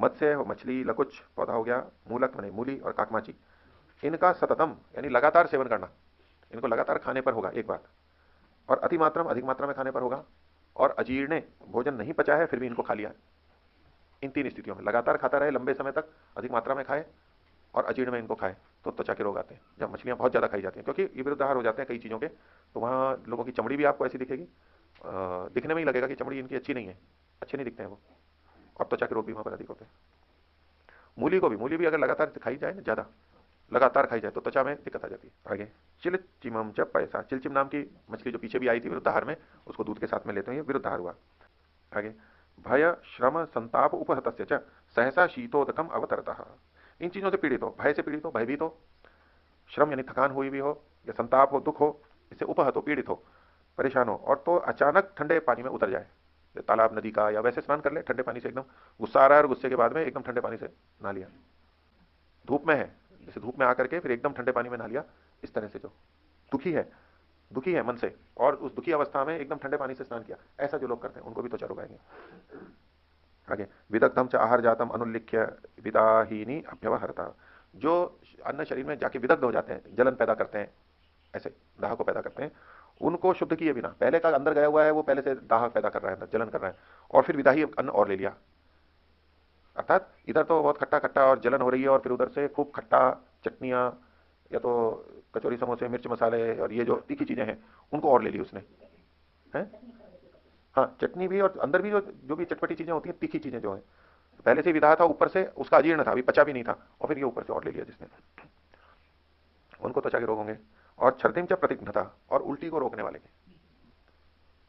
मत्स्य मछली, लकुच पौधा हो गया, मूलक माने मूली और काकमाची, इनका सततम यानी लगातार सेवन करना, इनको लगातार खाने पर होगा एक बार, और अतिमात्रम अधिक मात्रा में खाने पर होगा, और अजीर्ण भोजन नहीं पचा है फिर भी इनको खा लिया। इन तीन स्थितियों में लगातार खाता रहे लंबे समय तक, अधिक मात्रा में खाए और अजीर्ण में इनको खाए तो त्वचा के रोग आते हैं। जब मछलियां बहुत ज्यादा खाई जाती हैं, क्योंकि ये विरुद्ध आहार हो जाते हैं कई चीजों के, तो वहां लोगों की चमड़ी भी आपको ऐसी दिखेगी, दिखने में ही लगेगा कि चमड़ी इनकी अच्छी नहीं है, अच्छे नहीं दिखते हैं वो, और त्वचा के रोग भी वहां पर अधिक होते हैं। मूली भी अगर लगातार खाई जाए ना, ज्यादा लगातार खाई जाए तो त्वचा में दिक्कत आ जाती है। आगे चिलचिमम च पैसा, चिलचिम नाम की मछली जो पीछे भी आई थी विरुद्धाहार में, उसको दूध के साथ में लेते हैं, ये विरुद्धाहार हुआ। आगे भय श्रम संताप उपहत सहसा शीतोदकम अवतरतः, इन चीजों से पीड़ित हो, भय से पीड़ित हो, भयभीत हो, श्रम यानी थकान हुई भी हो, या संताप हो, दुख हो, इससे उपहत हो, पीड़ित हो, परेशान हो, और तो अचानक ठंडे पानी में उतर जाए, तालाब नदी का या वैसे स्नान कर ले ठंडे पानी से, एकदम गुस्सा आ रहा है और गुस्से के बाद में एकदम ठंडे पानी से नहा लिया, धूप में है जैसे धूप में आकर के फिर एकदम ठंडे पानी में नहा लिया, इस तरह से जो दुखी है, दुखी है मन से, और उस दुखी अवस्था में एकदम ठंडे पानी से स्नान किया, ऐसा जो लोग करते हैं उनको भी त्वचा रोग आएंगे। आगे विदग्धम च आहार जातम अनुल्लिख्य विदाहीनी अभ्यवहरता, जो अन्न शरीर में जाके विदग्ध हो जाते हैं, जलन पैदा करते हैं, ऐसे दाह को पैदा करते हैं, उनको शुद्ध किए बिना, पहले का अंदर गया हुआ है वो पहले से दाह पैदा कर रहा है, अंदर जलन कर रहा है, और फिर विदाही अन्न और ले लिया, अर्थात इधर तो बहुत खट्टा खट्टा और जलन हो रही है, और फिर उधर से खूब खट्टा चटनियां या तो कचौरी समोसे मिर्च मसाले और ये जो तीखी चीजें हैं उनको और ले ली उसने, है। हाँ चटनी भी, और अंदर भी जो जो भी चटपटी चीजें होती हैं, तीखी चीजें जो है, पहले से विधा था, ऊपर से उसका अजीर्ण था, अभी पचा भी नहीं था, और फिर ये ऊपर से और ले लिया जिसने, उनको त्वचा के रोग होंगे। और छर्दिम च प्रतिघ्नता, और उल्टी को रोकने वाले के,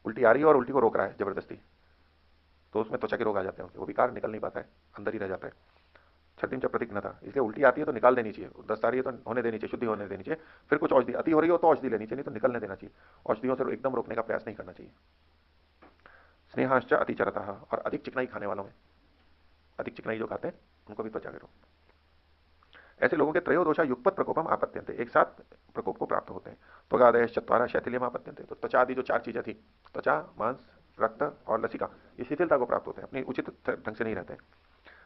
उल्टी आ रही है और उल्टी को रोक रहा है जबरदस्ती, तो उसमें त्वचा के रोग आ जाते हैं, वो विकार निकल नहीं पाता है, अंदर ही रह जाता है। छठिन च प्रतिघ्नता, इसलिए उल्टी आती है तो निकाल देनी चाहिए, दस्त आ रही है तो होने देनी चाहिए, शुद्धि होने देनी चाहिए, फिर कुछ औषधि, अति हो रही हो तो औषधि लेनी चाहिए, नहीं तो निकलने देना चाहिए, औषधियों से एकदम रोकने का प्रयास नहीं करना चाहिए। स्नेहाश्च अतिचरता, और अधिक चिकनाई खाने वालों में, अधिक चिकनाई जो खाते हैं उनको भी त्वचा के रोग, ऐसे लोगों के त्रयोदोषा युगपत प्रकोपम आपत्त्यंते, एक साथ प्रकोप को प्राप्त होते हैं। त्वगादय चत्वारा शैथिल्यम आपत्त्यंते, तो त्वचा आदि जो चार चीजें थी, त्वचा मांस रक्त और लसिका, ये शिथिलता को प्राप्त होते हैं, अपनी उचित ढंग से नहीं रहते हैं।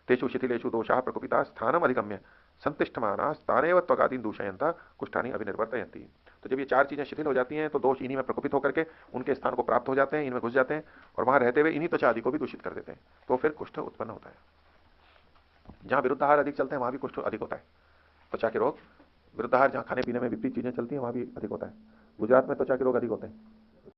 तेषु शिथिलेषु दोषाः प्रकोपिता स्थानम अधिगम्य संतिष्ठमाना स्थानेव त्वगादीन दूषयंता कुष्ठानी अभिनिर्वर्तयन्ति, तो जब ये चार चीजें शिथिल हो जाती हैं तो दोष इन्हीं में प्रकोपित होकर के उनके स्थान को प्राप्त हो जाते हैं, इनमें घुस जाते हैं, और वहां रहते हुए इन्हीं त्वचा आदि को भी दूषित कर देते हैं, तो फिर कुष्ठ उत्पन्न होता है। जहां विरुद्ध आहार अधिक चलते हैं वहां भी कुष्ठ अधिक होता है, त्वचा के रोग, विरुद्ध आहार जहां खाने पीने में विपरीत चीजें चलती हैं वहां भी अधिक होता है। गुजरात में त्वचा के रोग अधिक होते हैं,